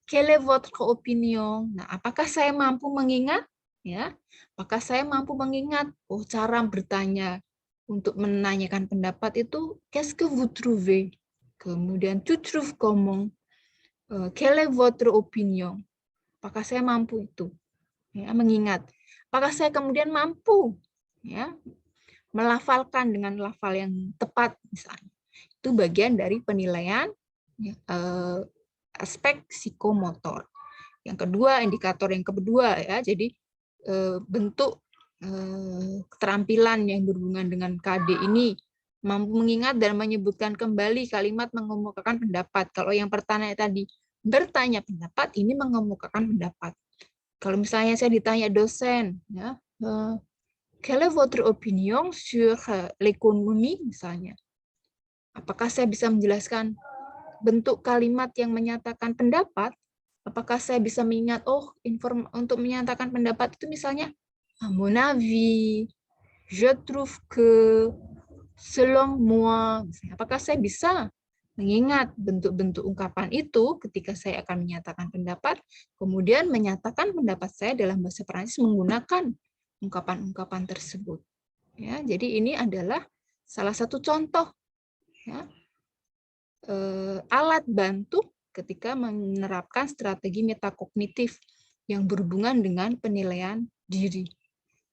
quelle est votre opinion. Nah, apakah saya mampu mengingat? Ya, apakah saya mampu mengingat? Oh, cara bertanya untuk menanyakan pendapat itu qu'est-ce que vous trouvez? Kemudian tu trouves comment? Quelle est votre opinion? Apakah saya mampu itu? Ya, mengingat. Apakah saya kemudian mampu, ya, melafalkan dengan lafal yang tepat misalnya. Itu bagian dari penilaian, ya, aspek psikomotor. Yang kedua, indikator yang kedua, ya. Jadi bentuk keterampilan yang berhubungan dengan KD ini mampu mengingat dan menyebutkan kembali kalimat mengemukakan pendapat. Kalau yang pertanyaan tadi bertanya pendapat, ini mengemukakan pendapat. Kalau misalnya saya ditanya dosen, ya, quelle est votre opinion sur l'économie misalnya, apakah saya bisa menjelaskan bentuk kalimat yang menyatakan pendapat? Apakah saya bisa mengingat, untuk menyatakan pendapat itu misalnya, à mon avis, je trouve que, selon moi. Apakah saya bisa mengingat bentuk-bentuk ungkapan itu ketika saya akan menyatakan pendapat, kemudian menyatakan pendapat saya dalam bahasa Perancis menggunakan ungkapan-ungkapan tersebut. Ya, jadi ini adalah salah satu contoh, ya, alat bantu ketika menerapkan strategi metakognitif yang berhubungan dengan penilaian diri.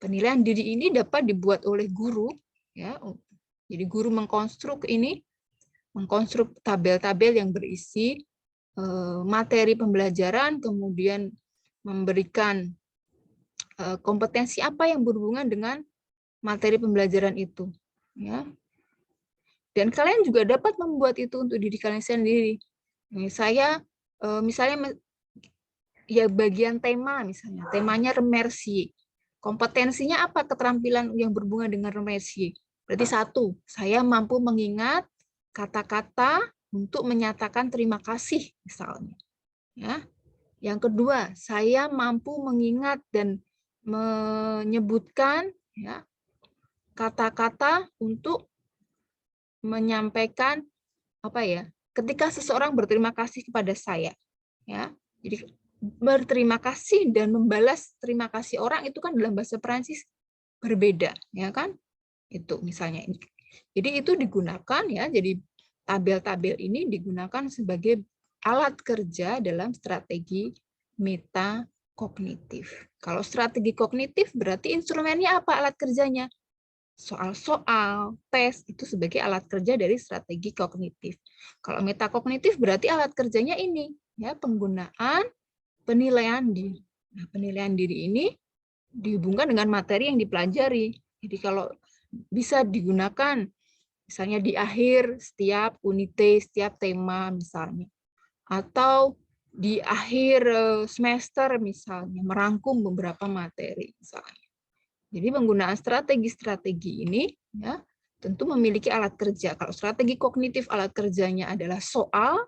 Penilaian diri ini dapat dibuat oleh guru, ya. Jadi guru mengkonstruk tabel-tabel yang berisi materi pembelajaran, kemudian memberikan kompetensi apa yang berhubungan dengan materi pembelajaran itu, ya. Dan kalian juga dapat membuat itu untuk diri kalian sendiri. Saya misalnya ya bagian tema, misalnya temanya remercier. Kompetensinya apa? Keterampilan yang berhubungan dengan remercier. Berarti 1, saya mampu mengingat kata-kata untuk menyatakan terima kasih misalnya. Ya. Yang kedua, saya mampu mengingat dan menyebutkan, ya, kata-kata untuk menyampaikan ketika seseorang berterima kasih kepada saya, ya. Jadi berterima kasih dan membalas terima kasih orang itu kan dalam bahasa Perancis berbeda, ya kan? Itu misalnya ini. Jadi itu digunakan, ya, jadi tabel-tabel ini digunakan sebagai alat kerja dalam strategi metakognitif. Kalau strategi kognitif berarti instrumennya apa alat kerjanya? Soal-soal, tes, itu sebagai alat kerja dari strategi kognitif. Kalau metakognitif berarti alat kerjanya ini, ya, penggunaan penilaian diri. Nah, penilaian diri ini dihubungkan dengan materi yang dipelajari. Jadi kalau bisa digunakan misalnya di akhir setiap unite, setiap tema misalnya. Atau di akhir semester misalnya, merangkum beberapa materi misalnya. Jadi penggunaan strategi-strategi ini, ya, tentu memiliki alat kerja. Kalau strategi kognitif alat kerjanya adalah soal,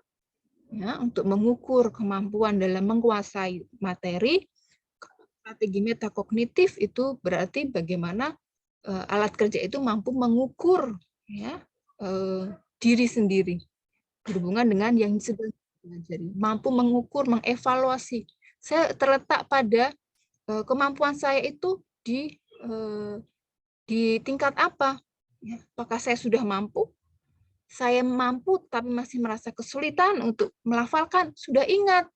ya, untuk mengukur kemampuan dalam menguasai materi. Strategi metakognitif itu berarti bagaimana alat kerja itu mampu mengukur, ya, diri sendiri berhubungan dengan yang sedang dipelajari, mampu mengukur, mengevaluasi. Saya terletak pada kemampuan saya itu di tingkat apa? Apakah saya sudah mampu? Saya mampu tapi masih merasa kesulitan untuk melafalkan. Sudah ingat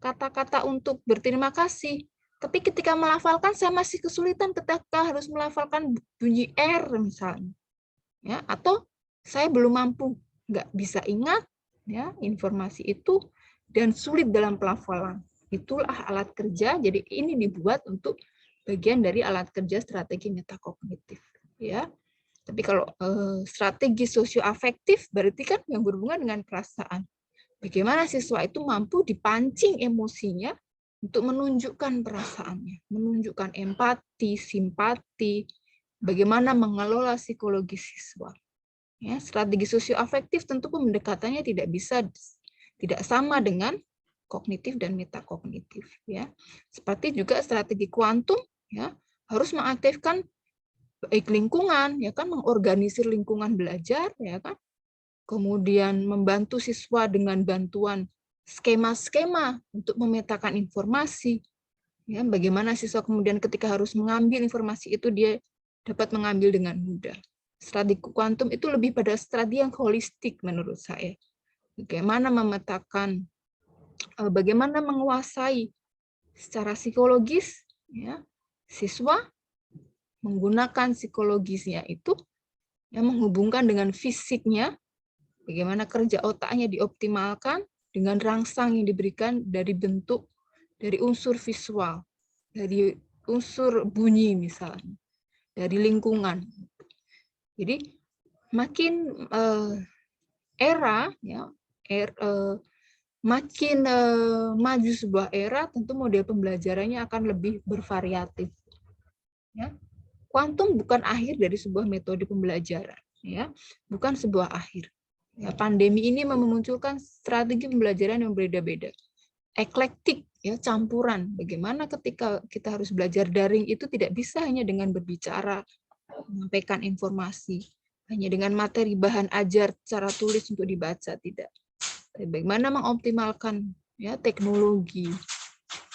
kata-kata untuk berterima kasih. Tapi ketika melafalkan saya masih kesulitan ketika harus melafalkan bunyi R misalnya. Ya, atau saya belum mampu, nggak bisa ingat, ya, informasi itu dan sulit dalam pelafalan. Itulah alat kerja. Jadi ini dibuat untuk bagian dari alat kerja strategi metakognitif, ya. Tapi kalau strategi sosioafektif berarti kan yang berhubungan dengan perasaan. Bagaimana siswa itu mampu dipancing emosinya untuk menunjukkan perasaannya, menunjukkan empati, simpati, bagaimana mengelola psikologi siswa. Ya, strategi sosioafektif tentu pendekatannya tidak sama dengan kognitif dan metakognitif, ya. Seperti juga strategi kuantum, ya, harus mengaktifkan baik lingkungan, ya kan, mengorganisir lingkungan belajar, ya kan. Kemudian membantu siswa dengan bantuan skema-skema untuk memetakan informasi. Ya, bagaimana siswa kemudian ketika harus mengambil informasi itu dia dapat mengambil dengan mudah. Strategi kuantum itu lebih pada strategi yang holistik menurut saya. Bagaimana memetakan, bagaimana menguasai secara psikologis, ya, siswa menggunakan psikologisnya itu yang menghubungkan dengan fisiknya, bagaimana kerja otaknya dioptimalkan dengan rangsang yang diberikan dari bentuk, dari unsur visual, dari unsur bunyi misalnya dari lingkungan. Jadi makin era ya makin maju sebuah era, tentu model pembelajarannya akan lebih bervariatif. Ya. Kuantum bukan akhir dari sebuah metode pembelajaran, ya, bukan sebuah akhir. Ya, pandemi ini memunculkan strategi pembelajaran yang berbeda-beda, eklektik, ya, campuran. Bagaimana ketika kita harus belajar daring itu tidak bisa hanya dengan berbicara, menyampaikan informasi, hanya dengan materi bahan ajar secara tulis untuk dibaca, tidak. Bagaimana mengoptimalkan ya teknologi,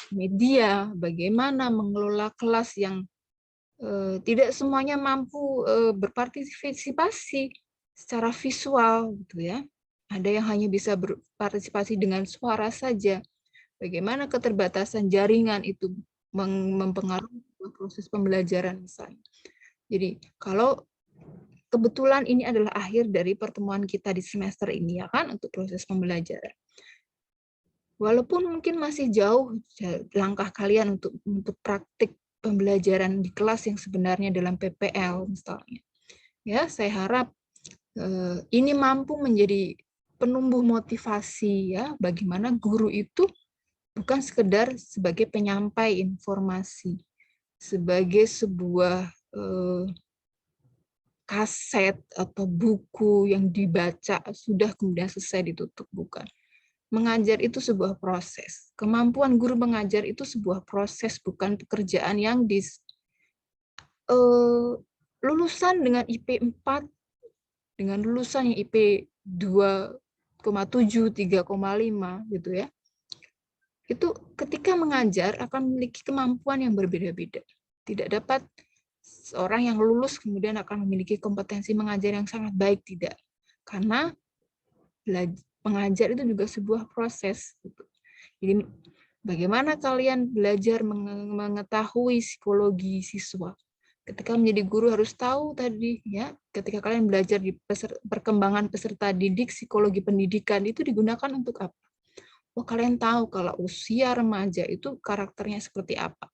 media, bagaimana mengelola kelas yang tidak semuanya mampu berpartisipasi secara visual, gitu ya. Ada yang hanya bisa berpartisipasi dengan suara saja. Bagaimana keterbatasan jaringan itu mempengaruhi proses pembelajaran misalnya. Jadi kalau kebetulan ini adalah akhir dari pertemuan kita di semester ini ya kan untuk proses pembelajaran. Walaupun mungkin masih jauh langkah kalian untuk praktik pembelajaran di kelas yang sebenarnya dalam PPL misalnya. Ya, saya harap ini mampu menjadi penumbuh motivasi ya bagaimana guru itu bukan sekedar sebagai penyampai informasi, sebagai sebuah kaset atau buku yang dibaca sudah kemudian selesai ditutup, bukan. Mengajar itu sebuah proses. Kemampuan guru mengajar itu sebuah proses, bukan pekerjaan yang lulusan dengan IP 4, dengan lulusan yang IP 2,7, 3,5 gitu ya. Itu ketika mengajar akan memiliki kemampuan yang berbeda-beda. Tidak dapat seorang yang lulus kemudian akan memiliki kompetensi mengajar yang sangat baik, tidak. Karena mengajar itu juga sebuah proses. Jadi bagaimana kalian belajar mengetahui psikologi siswa? Ketika menjadi guru harus tahu tadi ya. Ketika kalian belajar di perkembangan peserta didik, psikologi pendidikan itu digunakan untuk apa? Oh, kalian tahu kalau usia remaja itu karakternya seperti apa.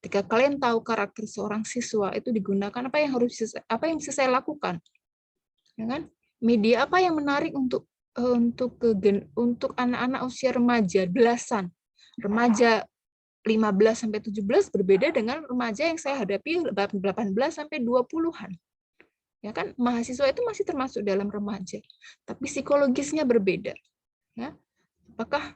Ketika kalian tahu karakter seorang siswa itu digunakan apa yang bisa saya lakukan? Ya kan? Media apa yang menarik untuk anak-anak usia remaja belasan. Remaja 15 sampai 17 berbeda dengan remaja yang saya hadapi 18 sampai 20-an. Ya kan? Mahasiswa itu masih termasuk dalam remaja, tapi psikologisnya berbeda. Ya. Apakah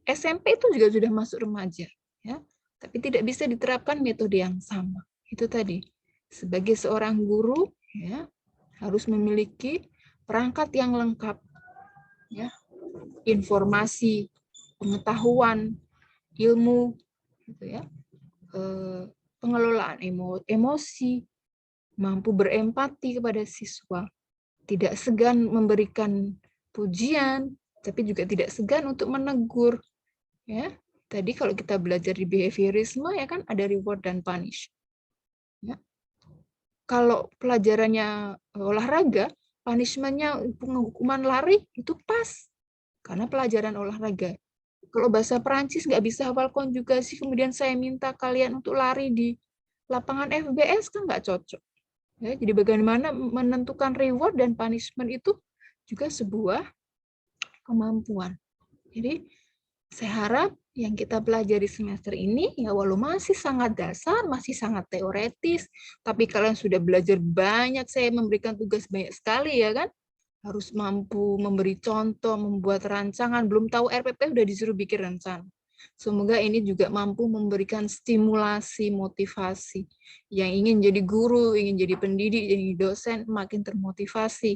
SMP itu juga sudah masuk remaja, ya? Tapi tidak bisa diterapkan metode yang sama. Itu tadi. Sebagai seorang guru, ya, harus memiliki perangkat yang lengkap. Ya, informasi, pengetahuan, ilmu, gitu ya, pengelolaan emosi, mampu berempati kepada siswa, tidak segan memberikan pujian, tapi juga tidak segan untuk menegur. Ya, tadi kalau kita belajar di behaviorisme ya kan ada reward dan punish. Ya. Kalau pelajarannya olahraga, punishment-nya penghukuman lari itu pas karena pelajaran olahraga. Kalau bahasa Perancis nggak bisa hafal konjugasi, kemudian saya minta kalian untuk lari di lapangan FBS kan nggak cocok. Ya, jadi bagaimana menentukan reward dan punishment itu juga sebuah kemampuan. Jadi saya harap yang kita pelajari semester ini, ya walau masih sangat dasar, masih sangat teoretis, tapi kalian sudah belajar banyak, saya memberikan tugas banyak sekali ya kan, harus mampu memberi contoh, membuat rancangan, belum tahu RPP sudah disuruh bikin rencana. Semoga ini juga mampu memberikan stimulasi, motivasi. Yang ingin jadi guru, ingin jadi pendidik, jadi dosen, makin termotivasi.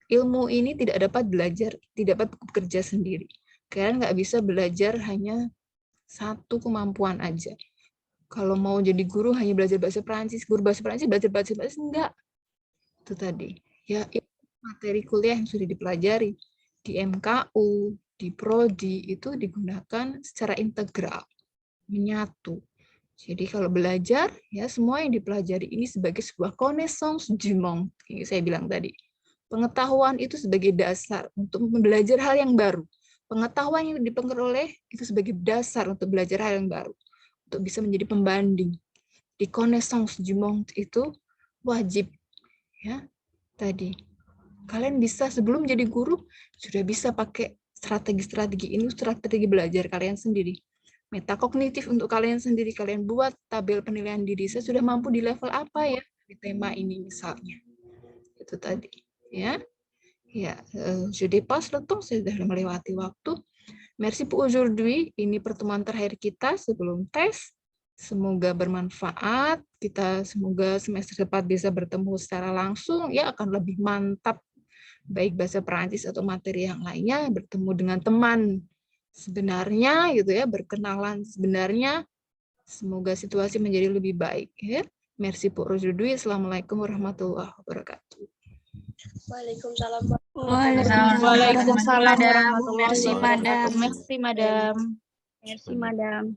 Ilmu ini tidak dapat belajar, tidak dapat bekerja sendiri. Kalian nggak bisa belajar hanya satu kemampuan aja. Kalau mau jadi guru hanya belajar bahasa Perancis, guru bahasa Perancis belajar bahasa Perancis, enggak. Itu tadi. Ya, materi kuliah yang sudah dipelajari di MKU, di Prodi, itu digunakan secara integral, menyatu. Jadi kalau belajar, ya semua yang dipelajari ini sebagai sebuah connaissance du monde, yang saya bilang tadi. Pengetahuan itu sebagai dasar untuk belajar hal yang baru. Pengetahuan yang diperoleh itu sebagai dasar untuk belajar hal yang baru, untuk bisa menjadi pembanding. di connaissance du monde itu wajib ya. Tadi kalian bisa sebelum jadi guru sudah bisa pakai strategi-strategi ini, strategi belajar kalian sendiri. Metakognitif untuk kalian sendiri, kalian buat tabel penilaian diri. Saya sudah mampu di level apa ya di tema ini misalnya. Itu tadi ya. Ya, je dépasse le temps, saya sudah melewati waktu. Merci pour aujourd'hui. Ini pertemuan terakhir kita sebelum tes. Semoga bermanfaat. Kita semoga semester depan bisa bertemu secara langsung. Ya, akan lebih mantap. Baik bahasa Perancis atau materi yang lainnya. Bertemu dengan teman sebenarnya, gitu ya. Berkenalan sebenarnya. Semoga situasi menjadi lebih baik. Ya. Merci pour aujourd'hui. Assalamualaikum warahmatullahi wabarakatuh. Waalaikumsalam. Waalaikumsalam warahmatullahi Merci, Madam. wabarakatuh. Merci, Madam. Merci, Madam.